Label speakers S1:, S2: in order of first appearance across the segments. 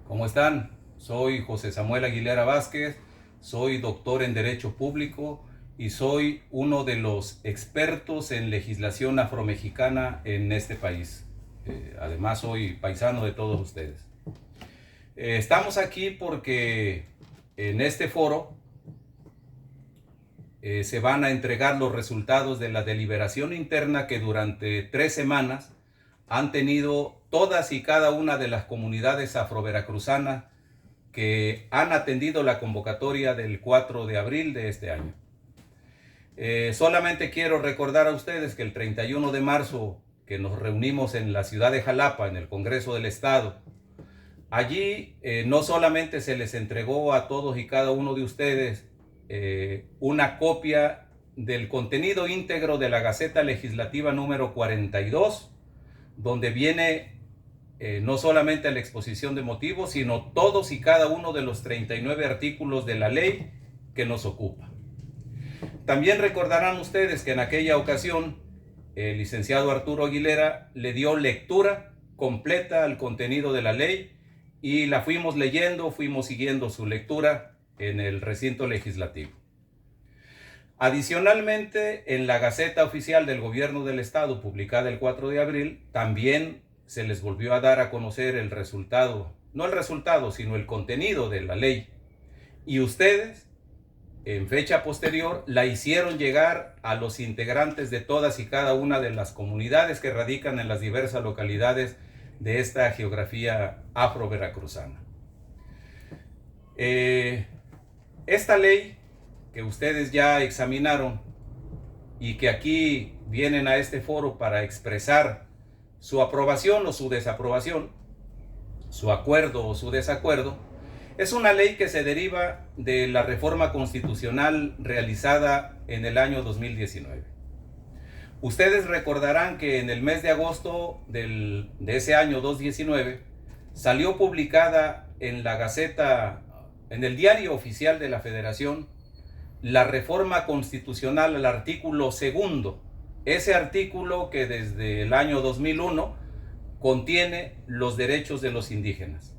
S1: ¿Cómo están? Soy José Samuel Aguilera Vázquez, soy doctor en Derecho Público y soy uno de los expertos en legislación afromexicana en este país. Además soy paisano de todos ustedes. Estamos aquí porque en este foro se van a entregar los resultados de la deliberación interna que durante 3 semanas han tenido todas y cada una de las comunidades afroveracruzanas que han atendido la convocatoria del 4 de abril de este año. Solamente quiero recordar a ustedes que el 31 de marzo, que nos reunimos en la ciudad de Jalapa, en el Congreso del Estado, allí no solamente se les entregó a todos y cada uno de ustedes una copia del contenido íntegro de la Gaceta Legislativa número 42, donde viene no solamente la exposición de motivos, sino todos y cada uno de los 39 artículos de la ley que nos ocupa. También recordarán ustedes que en aquella ocasión el licenciado Arturo Aguilera le dio lectura completa al contenido de la ley y la fuimos leyendo, fuimos siguiendo su lectura en el recinto legislativo. Adicionalmente, en la Gaceta Oficial del Gobierno del Estado, publicada el 4 de abril, también se les volvió a dar a conocer el resultado, no el resultado, sino el contenido de la ley. Y ustedes, en fecha posterior, la hicieron llegar a los integrantes de todas y cada una de las comunidades que radican en las diversas localidades de esta geografía afro-veracruzana. Esta ley que ustedes ya examinaron y que aquí vienen a este foro para expresar su aprobación o su desaprobación, su acuerdo o su desacuerdo, es una ley que se deriva de la reforma constitucional realizada en el año 2019. Ustedes recordarán que en el mes de agosto de ese año 2019 salió publicada en la Gaceta, en el Diario Oficial de la Federación, la reforma constitucional al artículo 2, ese artículo que desde el año 2001 contiene los derechos de los indígenas.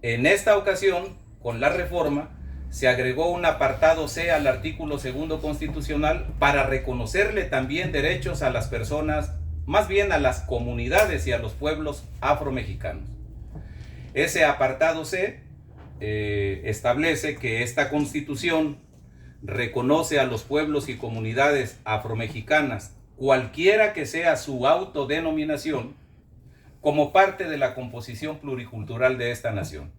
S1: En esta ocasión, con la reforma, se agregó un apartado C al artículo 2 constitucional para reconocerle también derechos a las personas, más bien a las comunidades y a los pueblos afromexicanos. Ese apartado C establece que esta constitución reconoce a los pueblos y comunidades afromexicanas, cualquiera que sea su autodenominación, como parte de la composición pluricultural de esta nación.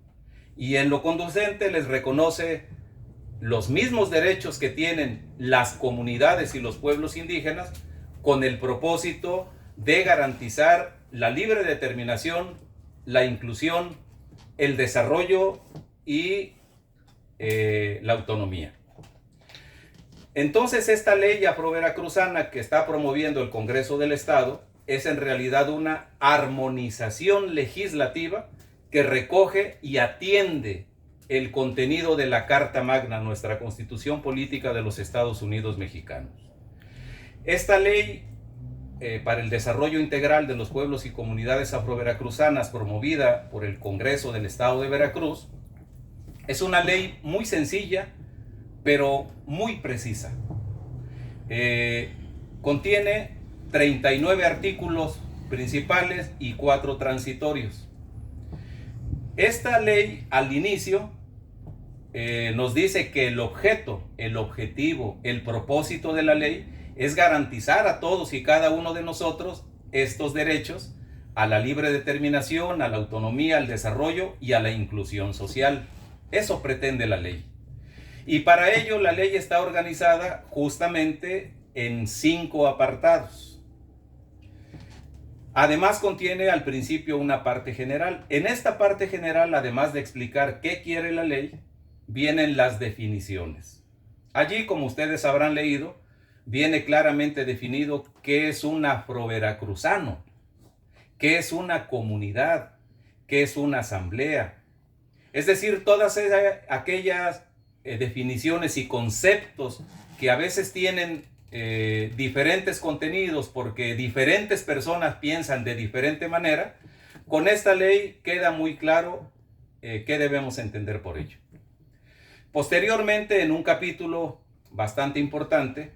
S1: Y en lo conducente les reconoce los mismos derechos que tienen las comunidades y los pueblos indígenas, con el propósito de garantizar la libre determinación, la inclusión, el desarrollo y la autonomía. Entonces, esta ley afroveracruzana que está promoviendo el Congreso del Estado es en realidad una armonización legislativa que recoge y atiende el contenido de la Carta Magna, nuestra Constitución Política de los Estados Unidos Mexicanos. Esta ley para el desarrollo integral de los pueblos y comunidades afroveracruzanas, promovida por el Congreso del Estado de Veracruz, es una ley muy sencilla, pero muy precisa. Contiene 39 artículos principales y 4 transitorios. Esta ley al inicio nos dice que el objeto, el objetivo, el propósito de la ley es garantizar a todos y cada uno de nosotros estos derechos a la libre determinación, a la autonomía, al desarrollo y a la inclusión social. Eso pretende la ley. Y para ello la ley está organizada justamente en 5 apartados. Además contiene al principio una parte general. En esta parte general, además de explicar qué quiere la ley, vienen las definiciones. Allí, como ustedes habrán leído, viene claramente definido qué es un afroveracruzano, qué es una comunidad, qué es una asamblea. Es decir, todas aquellas definiciones y conceptos que a veces tienen diferentes contenidos porque diferentes personas piensan de diferente manera, con esta ley queda muy claro ¿qué debemos entender por ello? Posteriormente, en un capítulo bastante importante,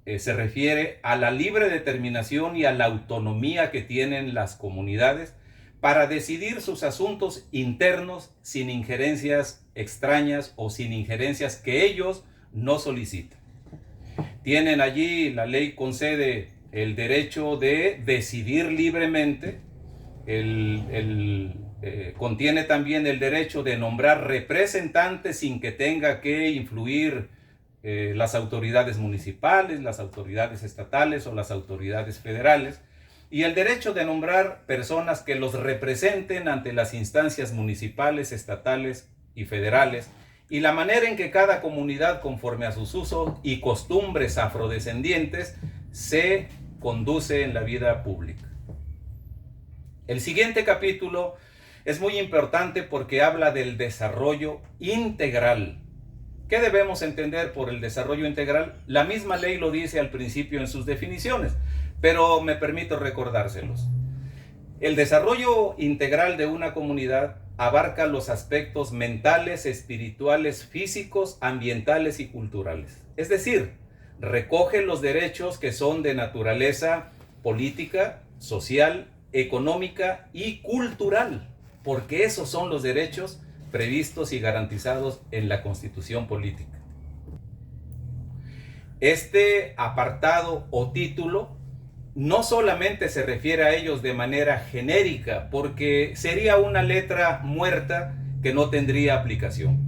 S1: se refiere a la libre determinación y a la autonomía que tienen las comunidades para decidir sus asuntos internos sin injerencias extrañas o sin injerencias que ellos no solicitan. Tienen allí, la ley concede el derecho de decidir libremente, contiene también el derecho de nombrar representantes sin que tenga que influir las autoridades municipales, las autoridades estatales o las autoridades federales, y el derecho de nombrar personas que los representen ante las instancias municipales, estatales y federales, y la manera en que cada comunidad, conforme a sus usos y costumbres afrodescendientes, se conduce en la vida pública. El siguiente capítulo es muy importante porque habla del desarrollo integral. ¿Qué debemos entender por el desarrollo integral? La misma ley lo dice al principio en sus definiciones, pero me permito recordárselos. El desarrollo integral de una comunidad abarca los aspectos mentales, espirituales, físicos, ambientales y culturales. Es decir, recoge los derechos que son de naturaleza política, social, económica y cultural, porque esos son los derechos previstos y garantizados en la Constitución política. Este apartado o título no solamente se refiere a ellos de manera genérica, porque sería una letra muerta que no tendría aplicación.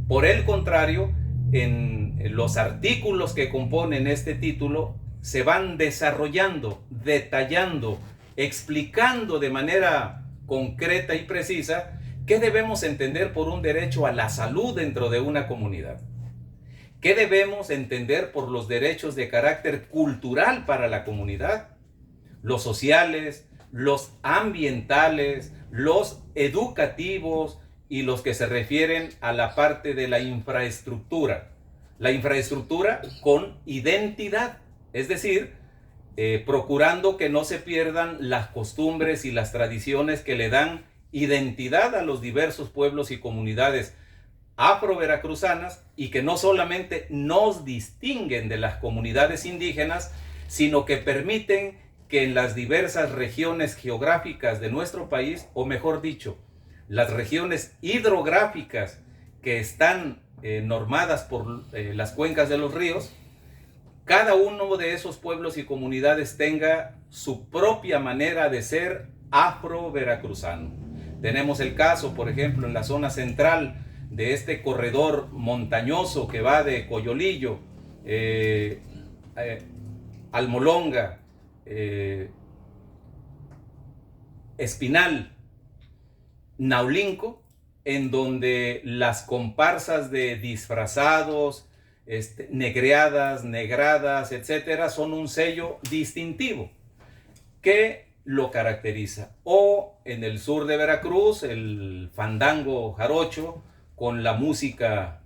S1: Por el contrario, en los artículos que componen este título se van desarrollando, detallando, explicando de manera concreta y precisa qué debemos entender por un derecho a la salud dentro de una comunidad. ¿Qué debemos entender por los derechos de carácter cultural para la comunidad? Los sociales, los ambientales, los educativos y los que se refieren a la parte de la infraestructura. La infraestructura con identidad, es decir, procurando que no se pierdan las costumbres y las tradiciones que le dan identidad a los diversos pueblos y comunidades afro-veracruzanas y que no solamente nos distinguen de las comunidades indígenas, sino que permiten que en las diversas regiones geográficas de nuestro país, o mejor dicho, las regiones hidrográficas que están normadas por las cuencas de los ríos, cada uno de esos pueblos y comunidades tenga su propia manera de ser afro-veracruzano. Tenemos el caso, por ejemplo, en la zona central de este corredor montañoso que va de Coyolillo, Almolonga, Espinal, Naulinco, en donde las comparsas de disfrazados, negreadas, negradas, etcétera, son un sello distintivo que lo caracteriza. O en el sur de Veracruz, el fandango jarocho, con la música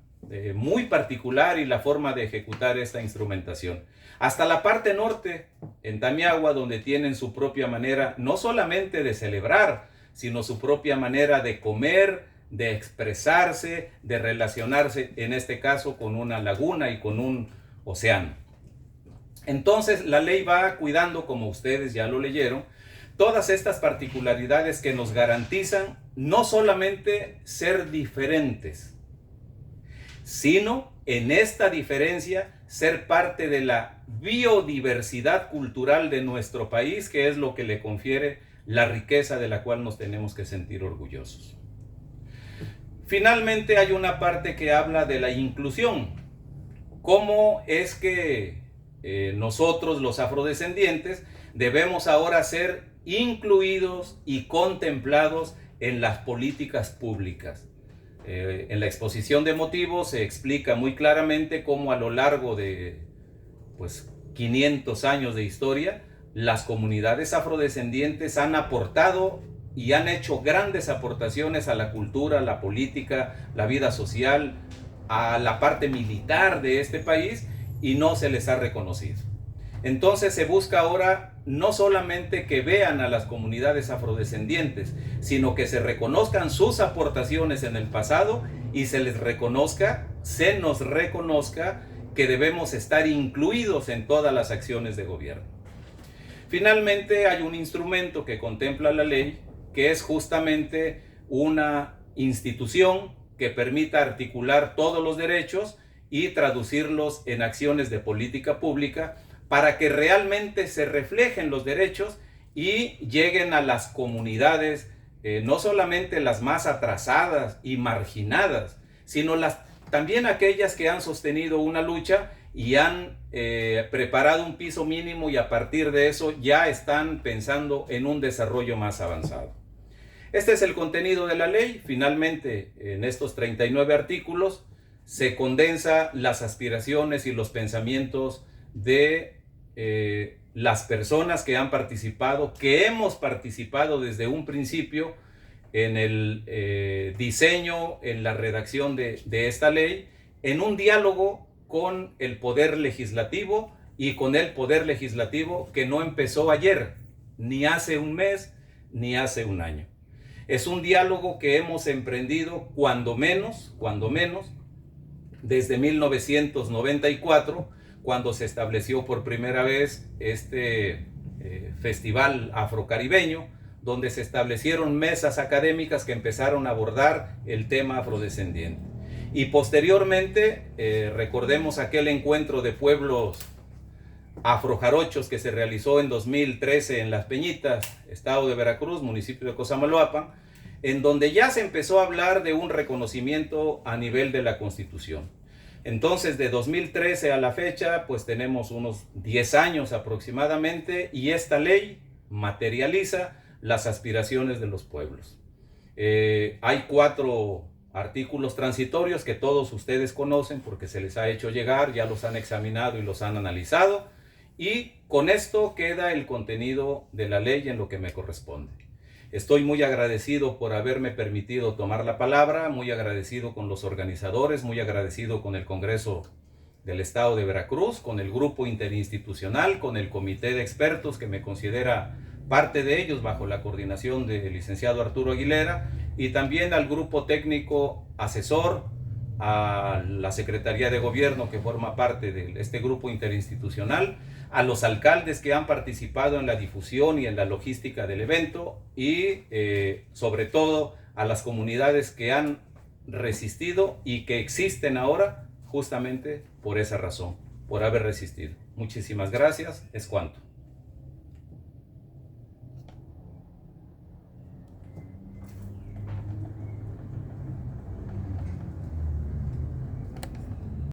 S1: muy particular y la forma de ejecutar esta instrumentación. Hasta la parte norte, en Tamiagua, donde tienen su propia manera, no solamente de celebrar, sino su propia manera de comer, de expresarse, de relacionarse, en este caso, con una laguna y con un océano. Entonces, la ley va cuidando, como ustedes ya lo leyeron, todas estas particularidades que nos garantizan no solamente ser diferentes, sino en esta diferencia ser parte de la biodiversidad cultural de nuestro país, que es lo que le confiere la riqueza de la cual nos tenemos que sentir orgullosos. Finalmente hay una parte que habla de la inclusión. ¿Cómo es que nosotros, los afrodescendientes, debemos ahora ser incluidos y contemplados en las políticas públicas? En la exposición de motivos se explica muy claramente cómo a lo largo de 500 años de historia, las comunidades afrodescendientes han aportado y han hecho grandes aportaciones a la cultura, a la política, la vida social, a la parte militar de este país, y no se les ha reconocido. Entonces se busca ahora no solamente que vean a las comunidades afrodescendientes, sino que se reconozcan sus aportaciones en el pasado y se nos reconozca que debemos estar incluidos en todas las acciones de gobierno. Finalmente, hay un instrumento que contempla la ley, que es justamente una institución que permita articular todos los derechos y traducirlos en acciones de política pública para que realmente se reflejen los derechos y lleguen a las comunidades, no solamente las más atrasadas y marginadas, sino también aquellas que han sostenido una lucha y han preparado un piso mínimo, y a partir de eso ya están pensando en un desarrollo más avanzado. Este es el contenido de la ley. Finalmente, en estos 39 artículos se condensa las aspiraciones y los pensamientos de las personas que han participado, que hemos participado desde un principio en el diseño, en la redacción de esta ley, en un diálogo con el Poder Legislativo, y con el Poder Legislativo que no empezó ayer, ni hace un mes, ni hace un año. Es un diálogo que hemos emprendido cuando menos, desde 1994, cuando se estableció por primera vez este festival afrocaribeño, donde se establecieron mesas académicas que empezaron a abordar el tema afrodescendiente. Y posteriormente, recordemos aquel encuentro de pueblos afrojarochos que se realizó en 2013 en Las Peñitas, estado de Veracruz, municipio de Cosamaloapan, en donde ya se empezó a hablar de un reconocimiento a nivel de la Constitución. Entonces, de 2013 a la fecha, pues tenemos unos 10 años aproximadamente, y esta ley materializa las aspiraciones de los pueblos. Hay 4 artículos transitorios que todos ustedes conocen porque se les ha hecho llegar, ya los han examinado y los han analizado, y con esto queda el contenido de la ley en lo que me corresponde. Estoy muy agradecido por haberme permitido tomar la palabra, muy agradecido con los organizadores, muy agradecido con el Congreso del Estado de Veracruz, con el grupo interinstitucional, con el comité de expertos que me considera parte de ellos bajo la coordinación del licenciado Arturo Aguilera, y también al grupo técnico asesor, a la Secretaría de Gobierno que forma parte de este grupo interinstitucional, a los alcaldes que han participado en la difusión y en la logística del evento, y sobre todo a las comunidades que han resistido y que existen ahora justamente por esa razón, por haber resistido. Muchísimas gracias. Es cuanto.